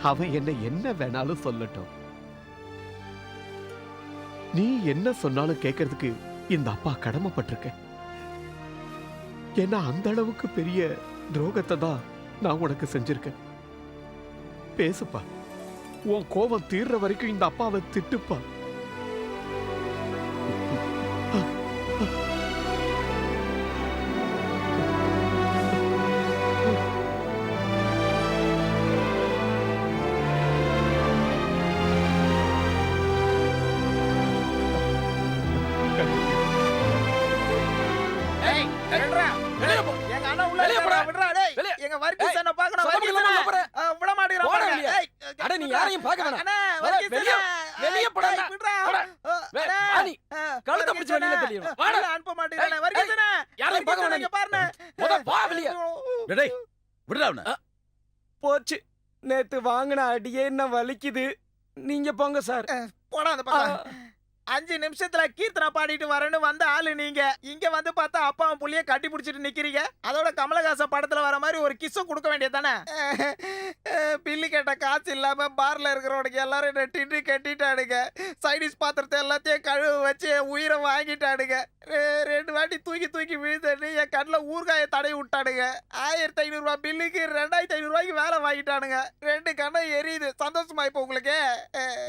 அவன் என்ன வேணாலும் சொல்லட்டும். நீ என்ன சொன்னாலும் கேட்கறதுக்கு இந்த அப்பா கடமைப்பட்டிருக்க. ஏன்னா அந்த அளவுக்கு பெரிய துரோகத்தை தான் நான் உனக்கு செஞ்சிருக்கேன். பேசுப்பா. உன் கோபம் தீர்ற வரைக்கும் இந்த அப்பாவை திட்டுப்பா. போச்சு, நேத்து வாங்கின அடியே என்ன வலிக்குது. நீங்க போங்க சார். போடா அந்த பக்கம். 5 நிமிஷத்துல கீர்த்தனா பாடிட்டு வரேன்னு வந்த ஆளு நீங்க. இங்க வந்து பார்த்தா அப்பாவும் புள்ளிய கட்டி பிடிச்சிட்டு நிக்கிறீங்க. அதோட கமலஹாசன் படத்துல வர மாதிரி ஒரு கிஸ்ஸும் கொடுக்க வேண்டியதானே. பில்லு கேட்ட காசு இல்லாம பார்ல இருக்கிறவனுக்கு எல்லாரும் என்ன டின்னு கட்டிட்டானுங்க. சைடிஷ் பாத்திரத்தை எல்லாத்தையும் கழுவு வச்சு உயிரை வாங்கிட்டானுங்க. 2 வாட்டி தூக்கி விழுந்தேன்னு என் கண்ணில் ஊர்காயை தடவி விட்டானுங்க. 1500 ரூபாய் பில்லுக்கு 2500 ரூபாய்க்கு வேலை வாங்கிட்டானுங்க. 2 கண்ணும் எரியுது. சந்தோஷமா இப்போ உங்களுக்கு?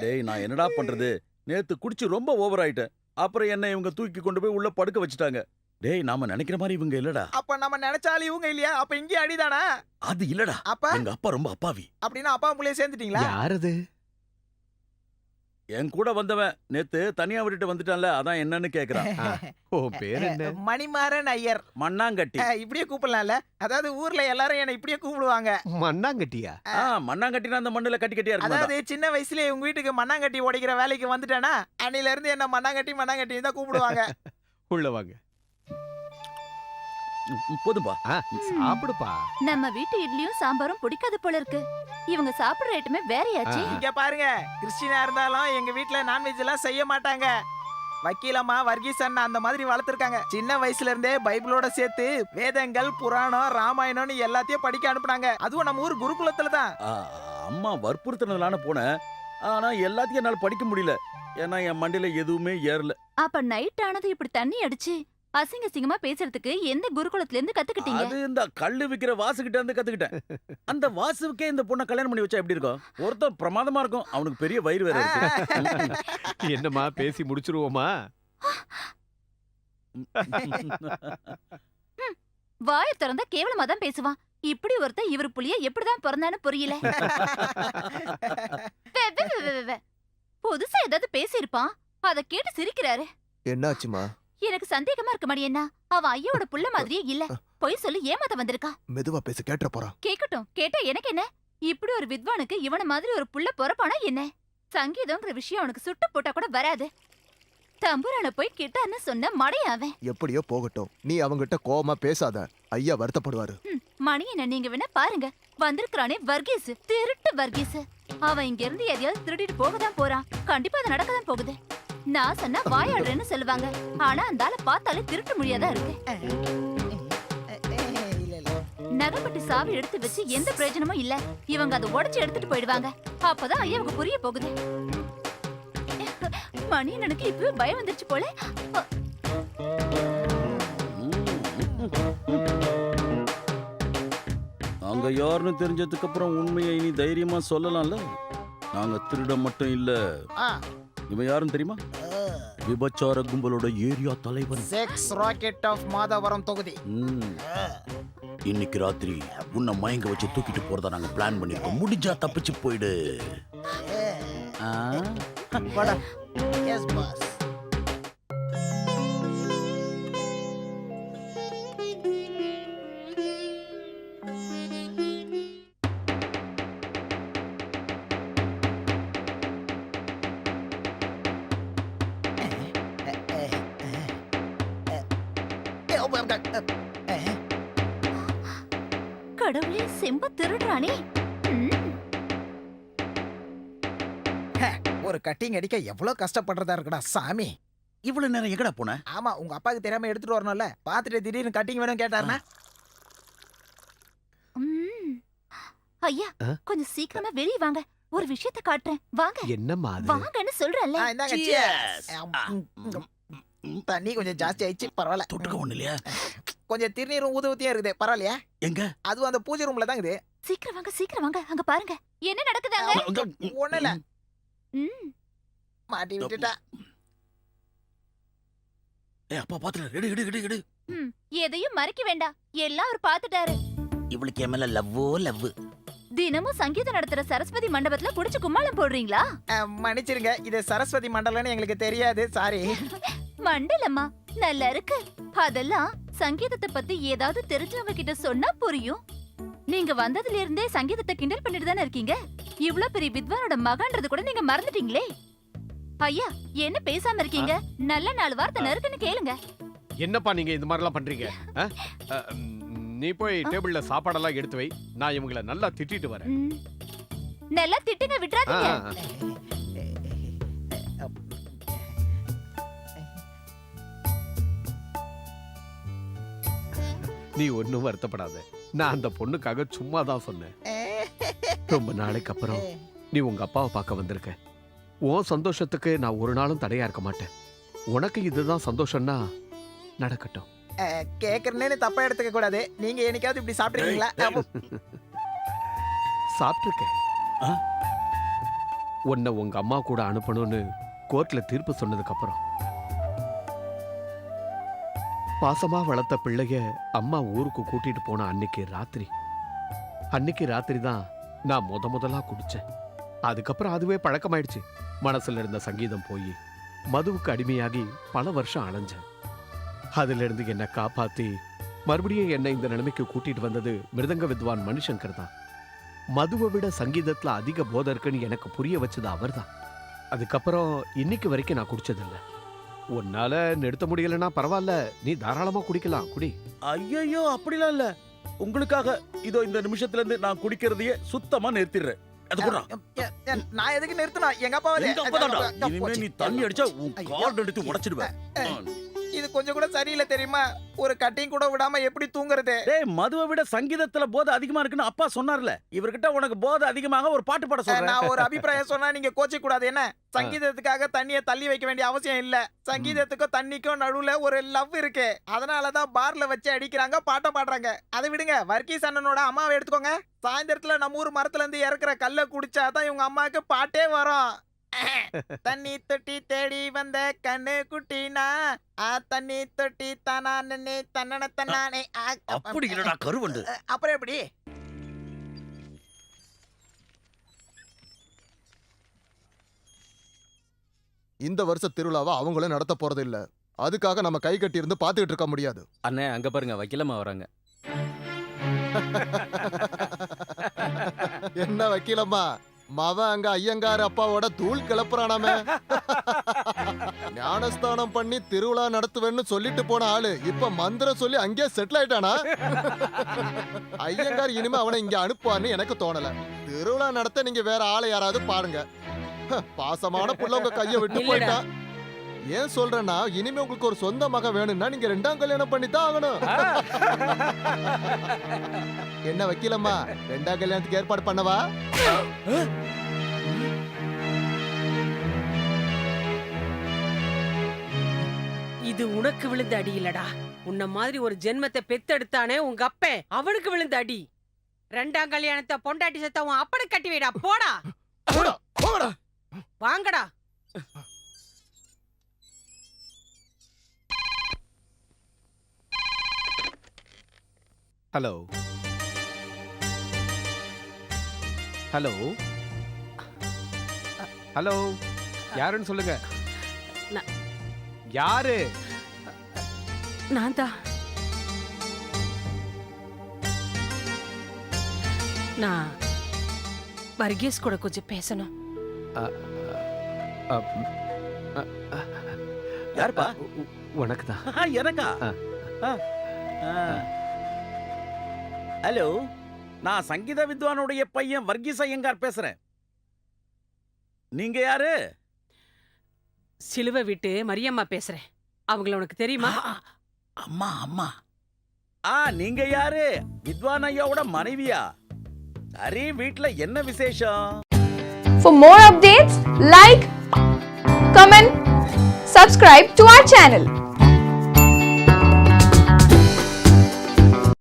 டேய், நான் என்னடா பண்றது? நேத்து குடிச்சு ரொம்ப ஓவர் ஆயிட்டேன். அப்புறம் என்ன இவங்க தூக்கி கொண்டு போய் உள்ள படுக்க வச்சுட்டாங்க. டேய், நாம நினைக்கிற மாதிரி இவங்க இல்லடா. அப்ப நம்ம நினைச்சாலும் இவங்க இல்லையா? அப்ப இங்கே அடிதானா? அது இல்லடா. அப்ப எங்க அப்பா ரொம்ப அப்பாவி. அப்படின்னா அப்பா புள்ளைய சேர்ந்துட்டீங்களா? யாரது? என் கூட வந்தவன் நேத்து தனியா விட்டுட்டு வந்துட்டான்ல, அதான் என்னன்னு கேக்குறான். ஓ பேர் என்ன? மணிமாறன் ஐயர். மண்ணாங்கட்டி. இப்படியே கூப்பிடலாம்ல? அதாவது ஊர்ல எல்லாரும் என்ன இப்படியே கூப்பிடுவாங்க. மண்ணாங்கட்டியா? மண்ணாங்கட்டினா அந்த மண்ணுல கட்டியா இருக்கு. அதாவது சின்ன வயசுல உங்க வீட்டுக்கு மண்ணாங்கட்டி உடைக்கிற வேலைக்கு வந்துட்டானா, அன்னில இருந்து என்ன மண்ணாங்கட்டி தான் கூப்பிடுவாங்க. உள்ள வாங்க. போதும்பா, சாப்பிடுப்பா. நம்ம வீட்டு இட்லியும் சாம்பாரும் பிடிக்காது போல இருக்கு. இவங்க சாப்பிடுற ஐட்டமே வேறையாச்சு. இங்க பாருங்க, கிறிஸ்டினா இருந்தாலும் எங்க வீட்டுல நான்வெஜ் எல்லாம் செய்ய மாட்டாங்க. வக்கீலம்மா வர்கீசன் அந்த மாதிரி வளர்த்துருக்காங்க. சின்ன வயசுல இருந்தே பைபிளோட சேர்த்து வேதங்கள், புராணம், ராமாயணம்னு எல்லாத்தையும் படிக்க அனுப்புனாங்க. அதுவும் நம்ம ஊர் குருகுலத்துல தான். அம்மா வற்புறுத்தினால போனேன். ஆனா எல்லாத்தையும் என்னால படிக்க முடியல. ஏன்னா என் மண்டையில எதுவுமே ஏறல. அப்ப நைட் ஆனது இப்படி தண்ணி அடிச்சு அசிங்க சிங்கமா பேசுறதுக்கு எந்த குருகுலத்துல இருந்து கத்துக்கிட்டீங்க? அது இந்த கல்லு விக்கிற வாசுகிட்ட இருந்து கத்துக்கிட்டேன். அந்த வாசுக்கே இந்த பொண்ணை கல்யாணம் பண்ணி வச்சா எப்படி இருக்கும்? ஒருத்தன் பிரமாதமா இருக்கும், அவனுக்கு பெரிய வயிறு வேற இருக்கு. என்னம்மா பேசி முடிச்சிருவோமா? வாய திறந்தா கேவலமா தான் பேசுவான். இப்படி ஒருத்தன் இவர் புள்ளிய எப்படிதான் பிறந்தான்னு புரியல. புதுசா ஏதாவது பேசியிருப்பான், அத கேட்டு சிரிக்கிறாரு. என்னாச்சுமா? எனக்கு சந்தேகமா இருக்கு மணி. என்ன அவன் ஐயோட புள்ள மாதிரியே இல்ல. பொய் சொல்லி ஏமாத்த வந்திருக்கா. மெதுவா பேச கேட்ட போறான். கேக்கட்டும், கேட்டா எனக்கு என்ன? இப்படி ஒரு வித்வானுக்கு இவன மாதிரி ஒரு புள்ள பொறப்பானா என்ன? சங்கீதம்ங்கிற விஷயம் அவனுக்கு சுட்டு போட்டா கூட வராது. தம்புரான போய் கிட்டான்னு சொன்ன மடையாவன். எப்படியோ போகட்டும், நீ அவங்கிட்ட கோவமா பேசாத. ஐயா வருத்தப்படுவாரு. மணி என்ன நீங்க வேணா பாருங்க. வந்திருக்கானே வர்கீஸ், திருட்டு வர்கீஸ். அவன் இங்க இருந்து எதையாவது திருடிட்டு போகதான் போறான். கண்டிப்பா அது நடக்கதான் போகுது. நான் சொன்னா வாயாடுறேன்னு சொல்லுவாங்க. ஆனா அந்த ஆளை பார்த்தாலே திருட்டு முடியாதான் இருக்கு. நகைப்பட்டி சாவி எடுத்து வச்சு எந்த பிரயோஜனமும் இல்ல. இவங்க அதை உடைச்சு எடுத்துட்டு போயிடுவாங்க. அப்பதான் ஐயாவுக்கு புரிய போகுது. மணி எனக்கு இப்பவே பயம் வந்துருச்சு போல. நாங்க யாருன்னு தெரிஞ்சதுக்கு அப்புறம் உண்மையை இனி தைரியமா சொல்லலாம்ல. நாங்க திருட மட்டும் இல்ல. இவன் யாருன்னு தெரியுமா? விபச்சார கும்பலோட ஏரியா தலைவன். செக்ஸ் ராக்கெட் ஆஃப் மாதவரம் தொகுதி. இன்னைக்கு ராத்திரி உன்னை மயங்க வச்சு தூக்கிட்டு போறதா நாங்க பிளான் பண்ணிருக்கோம். முடிஞ்சா தப்பிச்சு போயிடு. Yes boss. கடவுளே, செம்ப திருடுறானே. ஒரு கட்டிங் அடிக்க எவ்வளவு கஷ்டப்படுறதா இருக்குடா சாமி. இவ்வளவு நேரம் எங்கடா போன? ஆமா, உங்க அப்பாவுக்கு தெரியாம எடுத்துட்டு வரணும்ல. பாத்துட்டு திடீர்னு கட்டிங் வேணும் கேட்டாருன்னா? ஐயா ஆ? கொஞ்சம் சீக்கிரமா வெளிய வாங்க, ஒரு விஷயத்தை காட்டுறேன். வாங்க என்னம்மா அது? வாங்கன்னு சொல்றேன்ல. இந்தாங்க Cheers. cheers. தண்ணி கொஞ்சம் ஜாஸ்தி ஆயிடுச்சு பரவாயில்ல. தொட்டுக்க ஒண்ணு இல்லையா? கொஞ்சம் திருநீரும் ஊதுவத்தியும் இருக்குது பரவாயில்லையா? எங்க? அதுவும் அந்த பூஜை ரூம்ல தான் இருக்குது. சீக்கிரம் வாங்க, அங்க பாருங்க என்ன நடக்குதாங்க. ஒண்ணு இல்ல, ம், மாட்டி விட்டுட்டா. ஏய் அப்பா பாத்துற. எடு. ம், எதையும் மறைக்க வேண்டாம், எல்லாம் அவர் பாத்துட்டாரு. இவளுக்கு என் மேல லவ்வோ லவ். தினமும் சங்கீதம் நடத்துற சரஸ்வதி மண்டபத்துல குடிச்சு கும்மாளம் போடுறீங்களா? மன்னிச்சிருங்க, இது சரஸ்வதி மண்டலம்னு எங்களுக்கு தெரியாது, சாரி. மண்டலமா நல்லா இருக்கு. அதெல்லாம் சங்கீதத்தை பத்தி ஏதாவது தெரிஞ்சவங்க கிட்ட சொன்னா புரியும். நீங்க வந்ததுல இருந்தே சங்கீதத்தை கிண்டல் பண்ணிட்டு தானே இருக்கீங்க. இவ்ளோ பெரிய வித்வானோட மகன்றது கூட நீங்க மறந்துட்டீங்களே. ஐயா என்ன பேசாம இருக்கீங்க? நல்ல 4 வார்த்தை நறுக்குன்னு கேளுங்க. என்னப்பா நீங்க இந்த மாதிரிலாம் பண்றீங்க? ஆ? நீ போய் டேபிள்ல சாப்பாடெல்லாம் எடுத்து வை, நான் இவங்களை நல்லா திட்டிட்டு வரேன். ம், நல்லா திட்டுங்க, ஆ, விட்டுறாதீங்க. நீ ஒன்னும் வருத்தப்படாத, நான் அந்த பொண்ணுக்காக சும்மா தான் சொன்னேன். ரொம்ப நாளைக்கு அப்புறம் நீ உங்க அப்பாவை பார்க்க வந்திருக்க. உன் சந்தோஷத்துக்கு நான் ஒரு நாளும் தடையா இருக்க மாட்டேன். உனக்கு இதுதான் சந்தோஷம்னா நடக்கட்டும். கேக்குறேன்னு தப்பா எடுத்துக்க கூடாது. நீங்க என்னைக்காவது இப்படி சாப்பிட்டுருக்கீங்களா? சாப்பிட்டிருக்கேன். ஆ? உன்னை உங்க அம்மா கூட அனுப்பணும்னு கோர்ட்ல தீர்ப்பு சொன்னதுக்கு அப்புறம் பாசமா வளர்த்த பிள்ளைய அம்மா ஊருக்கு கூட்டிட்டு போன அன்னைக்கு ராத்திரி தான் நான் முதலா குடிச்சேன். அதுக்கப்புறம் அதுவே பழக்கமாயிடுச்சு. மனசுல இருந்த சங்கீதம் போய் மதுவுக்கு அடிமையாகி பல வருஷம் அலைஞ்சேன். அதுல இருந்து என்னை காப்பாத்தி மறுபடியும் என்னை இந்த நிலைமைக்கு கூட்டிட்டு வந்தது மிருதங்க வித்வான் மணிசங்கர் தான். மதுவை விட சங்கீதத்துல அதிக போதை இருக்குன்னு எனக்கு புரிய வச்சது அவர்தான். அதுக்கப்புறம் இன்னைக்கு வரைக்கும் நான் குடிச்சதில்ல. உன்னால நிறுத்த முடியலன்னா பரவாயில்ல, நீ தாராளமா குடிக்கலாம், குடி. ஐயோ அப்படிலாம் இல்ல. உங்களுக்காக இதோ இந்த நிமிஷத்துல இருந்து நான் குடிக்கிறதையே சுத்தமா நிறுத்திடுறேன். அது கூட நான் எதுக்கு நிறுத்தணும்? எங்க அப்பா எங்க அப்பதான்டா. இனிமே நீ தண்ணி அடிச்சா உன் கார்டு எடுத்து உடைச்சிடுவேன். இது கொஞ்சம் கூட சரியில்லை தெரியுமா? ஒரு கட்டிங் கூட விடாம எப்படி தூங்குறது? டேய் மதுவை விட சங்கீதத்துல போதை அதிகமா இருக்குன்னு அப்பா சொன்னார்ல. இவர்கிட்ட உனக்கு போதை அதிகமாக ஒரு பாட்டு பாட சொல்றேன். நான் ஒரு அபிப்பிராயம் சொன்னா நீங்க கோச்சிக்க கூடாது என்ன? சங்கீதத்துக்காக தண்ணியை தள்ளி வைக்க வேண்டிய அவசியம் இல்ல. சங்கீதத்துக்கும் தண்ணிக்கும் நடுவுல ஒரு லவ் இருக்கு. அதனாலதான் பார்ல வச்சு அடிக்கிறாங்க, பாட்டம் பாடுறாங்க. அதை விடுங்க, வர்கீஸ் அண்ணனோட அம்மாவை எடுத்துக்கோங்க. சாயந்தரத்துல நம்ம ஊர் மரத்துல இருந்து இறக்குற கல்ல குடிச்சாதான் இவங்க அம்மாவுக்கு பாட்டே வரும். தண்ணி தொட்டி தேடி வந்த கண்ணு குட்டினா தண்ணி தொட்டி தனானே தன்னன தன்னானே. அப்படி இல்லடா கருவண்டு. அப்புறம் எப்படி? இந்த வருஷ திருவிழாவை அவங்களும் நடத்த போறது இல்ல. அதுக்காக நம்ம கை கட்டி இருந்து பாத்துக்கிட்டு இருக்க முடியாது. அண்ணே அங்க பாருங்க, வக்கீலம்மா வராங்க. என்ன வக்கீலம்மா, மவன் அங்க ஐயங்கார் அப்பாவோட தூள் கிளப்புறானாமே. ஞானஸ்தானம் பண்ணி திருவிழா நடத்துவேன்னு சொல்லிட்டு போன ஆளு இப்ப மந்திரம் சொல்லி அங்கே செட்டில் ஆயிட்டானா? ஐயங்கார் இனிமே அவனை இங்க அனுப்புவார்னு எனக்கு தோணல. திருவிழா நடத்த நீங்க வேற ஆளை யாராவது பாருங்க. பாசமான புள்ள உங்க கைய விட்டு போயிட்டா. ஏன் சொல்றேன்னா, இனிமே உங்களுக்கு ஒரு சொந்த மகன் வேணும்னா நீங்க 2ஆம் கல்யாணம் பண்ணித்தான் ஆகணும். என்ன வக்கீலம்மா, 2ஆம் கல்யாணத்துக்கு ஏற்பாடு பண்ணவா? இது உனக்கு விழுந்த அடி இல்லடா. உன்ன மாதிரி ஒரு ஜென்மத்தை பெத்தெடுத்தானே உங்க அப்பன், அவனுக்கு விழுந்த அடி. 2ஆம் கல்யாணத்தை பொண்டாட்டி செத்த உன் அப்பனை கட்டி வைடா. போடா வாங்கடா. ஹலோ ஹலோ ஹலோ, யாருன்னு சொல்லுங்க. யாரு? நான் தான். நான் வர்கீஸ் கூட கொஞ்சம் பேசணும். யாருப்பா? உனக்கு தான். எனக்கா? ஹலோ, நான் சங்கீத வித்வானுடைய பையன் வர்கீஸ் ஐயங்கார் பேசுறேன். நீங்க யாரு? சிலுவை விட்டு மரியம்மா பேசுறேன். அவங்கள உனக்கு தெரியுமா? அம்மா. நீங்க யாரு? வித்வான் ஐயாவோட மனைவியா? ஹரி வீட்ல என்ன விசேஷம்? For more updates, like, comment, subscribe to our channel.